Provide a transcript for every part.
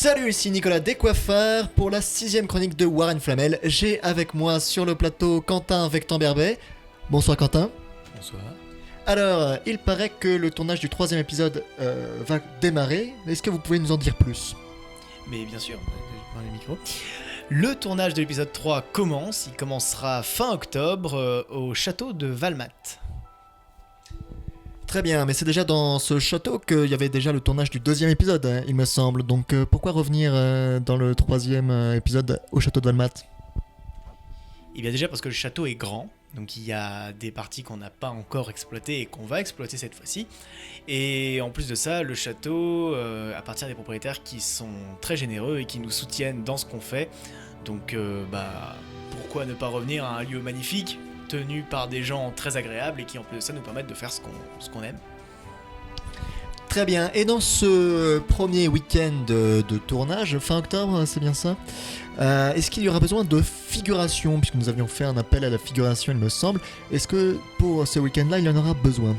Salut, ici Nicolas Descoiffeurs pour la 6ème chronique de Warren Flamel. J'ai avec moi sur le plateau Quentin Vectan-Berbet. Bonsoir Quentin. Bonsoir. Alors, il paraît que le tournage du 3ème épisode va démarrer. Est-ce que vous pouvez nous en dire plus ? Mais bien sûr, je prends le micro. Le tournage de l'épisode 3 commence. Il commencera fin octobre au château de Valmat. Très bien, mais c'est déjà dans ce château qu'il y avait déjà le tournage du 2ème épisode, hein, il me semble. Donc pourquoi revenir dans le 3ème épisode au château de Valmat ? Et bien déjà parce que le château est grand. Donc il y a des parties qu'on n'a pas encore exploitées et qu'on va exploiter cette fois-ci. Et en plus de ça, le château appartient à des propriétaires qui sont très généreux et qui nous soutiennent dans ce qu'on fait. Donc pourquoi ne pas revenir à un lieu magnifique, tenu par des gens très agréables et qui en plus de ça nous permettent de faire ce qu'on aime. Très bien, et dans ce premier week-end de tournage, fin octobre, c'est bien ça, est-ce qu'il y aura besoin de figuration, puisque nous avions fait un appel à la figuration il me semble, est-ce que pour ce week-end-là il y en aura besoin ?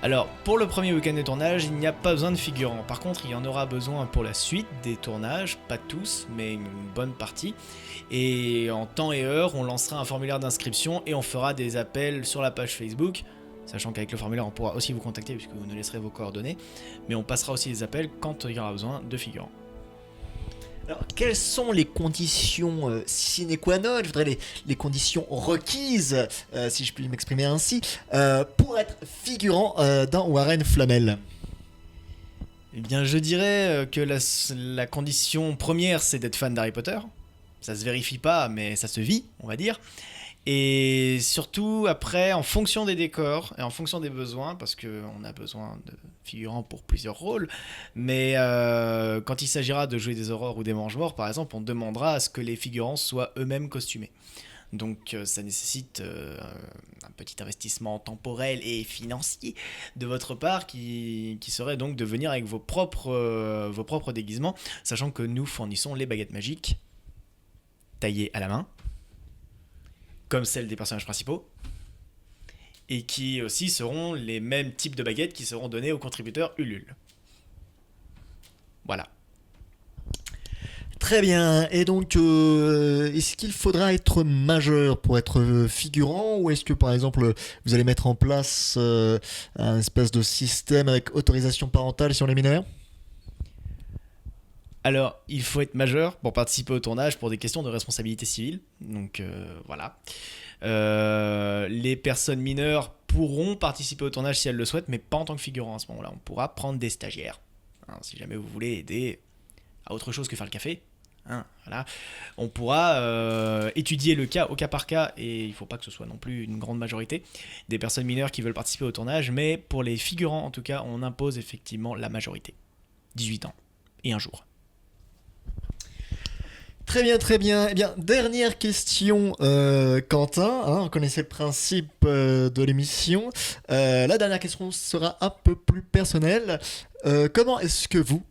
Alors, pour le premier week-end de tournage, il n'y a pas besoin de figurants. Par contre, il y en aura besoin pour la suite des tournages, pas tous, mais une bonne partie. Et en temps et heure, on lancera un formulaire d'inscription et on fera des appels sur la page Facebook, sachant qu'avec le formulaire, on pourra aussi vous contacter puisque vous nous laisserez vos coordonnées. Mais on passera aussi des appels quand il y aura besoin de figurants. Alors, quelles sont les conditions sine qua non, je voudrais les conditions requises, si je puis m'exprimer ainsi, pour être figurant dans Warren Flamel ? Eh bien, je dirais que la condition première, c'est d'être fan d'Harry Potter. Ça se vérifie pas, mais ça se vit, on va dire. Et surtout, après, en fonction des décors et en fonction des besoins, parce qu'on a besoin de figurants pour plusieurs rôles, mais quand il s'agira de jouer des aurores ou des mange-morts, par exemple, on demandera à ce que les figurants soient eux-mêmes costumés. Donc ça nécessite un petit investissement temporel et financier de votre part qui serait donc de venir avec vos propres déguisements, sachant que nous fournissons les baguettes magiques taillées à la main, comme celles des personnages principaux, et qui aussi seront les mêmes types de baguettes qui seront données aux contributeurs Ulule. Voilà. Très bien, et donc est-ce qu'il faudra être majeur pour être figurant, ou est-ce que par exemple vous allez mettre en place un espèce de système avec autorisation parentale sur les mineurs ? Alors, il faut être majeur pour participer au tournage pour des questions de responsabilité civile. Donc voilà. Les personnes mineures pourront participer au tournage si elles le souhaitent, mais pas en tant que figurant à ce moment-là. On pourra prendre des stagiaires. Hein, si jamais vous voulez aider à autre chose que faire le café, hein, voilà. On pourra étudier le cas au cas par cas, et il ne faut pas que ce soit non plus une grande majorité des personnes mineures qui veulent participer au tournage, mais pour les figurants en tout cas, on impose effectivement la majorité. 18 ans et un jour. Très bien, très bien. Eh bien, dernière question, Quentin. Hein, on connaissait le principe de l'émission. La dernière question sera un peu plus personnelle. Comment est-ce que vous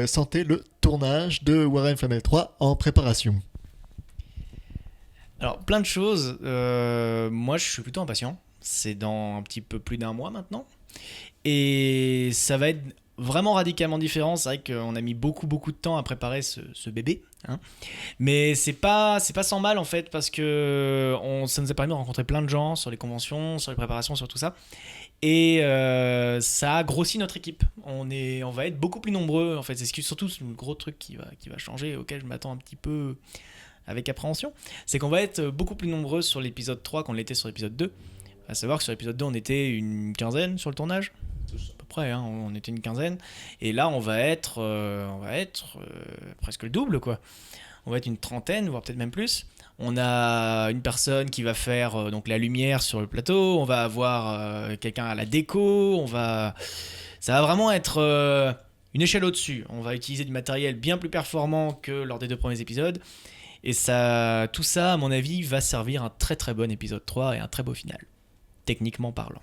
sentez le tournage de Warren Flamel 3 en préparation ? Alors, plein de choses. Moi, je suis plutôt impatient. C'est dans un petit peu plus d'un mois maintenant. Et ça va être vraiment radicalement différent. C'est vrai qu'on a mis beaucoup de temps à préparer ce bébé. Hein. Mais c'est pas sans mal en fait, parce que ça nous a permis de rencontrer plein de gens sur les conventions, sur les préparations, sur tout ça. Et ça a grossi notre équipe. On va être beaucoup plus nombreux en fait. C'est surtout le gros truc qui va changer, auquel je m'attends un petit peu avec appréhension. C'est qu'on va être beaucoup plus nombreux sur l'épisode 3 qu'on l'était sur l'épisode 2. À savoir que sur l'épisode 2, on était une quinzaine sur le tournage. À peu près, hein, on était une quinzaine. Et là, on va être presque le double, quoi. On va être une trentaine, voire peut-être même plus. On a une personne qui va faire donc la lumière sur le plateau. On va avoir quelqu'un à la déco. Ça va vraiment être une échelle au-dessus. On va utiliser du matériel bien plus performant que lors des 2 premiers épisodes. Et tout ça, à mon avis, va servir un très très bon épisode 3 et un très beau final, techniquement parlant.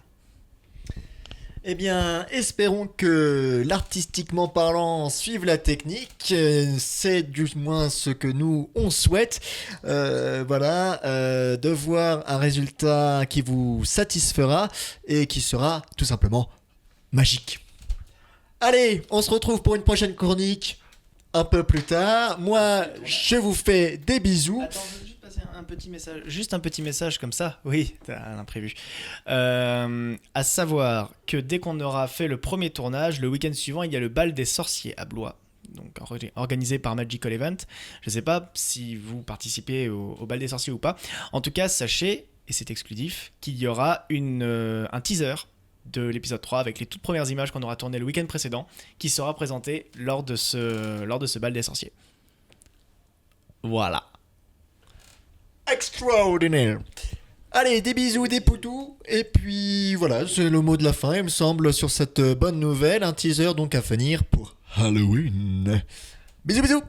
Eh bien, espérons que l'artistiquement parlant suive la technique. C'est du moins ce que nous, on souhaite. De voir un résultat qui vous satisfera et qui sera tout simplement magique. Allez, on se retrouve pour une prochaine chronique. un peu plus tard. Moi, je vous fais des bisous. Attends, je veux juste passer un petit message. Juste un petit message comme ça. Oui, t'as un imprévu. À savoir que dès qu'on aura fait le premier tournage, le week-end suivant, il y a le bal des sorciers à Blois. Donc organisé par Magical Event. Je ne sais pas si vous participez au bal des sorciers ou pas. En tout cas, sachez, et c'est exclusif, qu'il y aura un teaser de l'épisode 3 avec les toutes premières images qu'on aura tournées le week-end précédent qui sera présenté lors de ce bal des sorciers. Voilà. Extraordinaire. Allez, des bisous, des poutous. Et puis voilà, c'est le mot de la fin, il me semble, sur cette bonne nouvelle. Un teaser donc à venir pour Halloween. Bisous, bisous.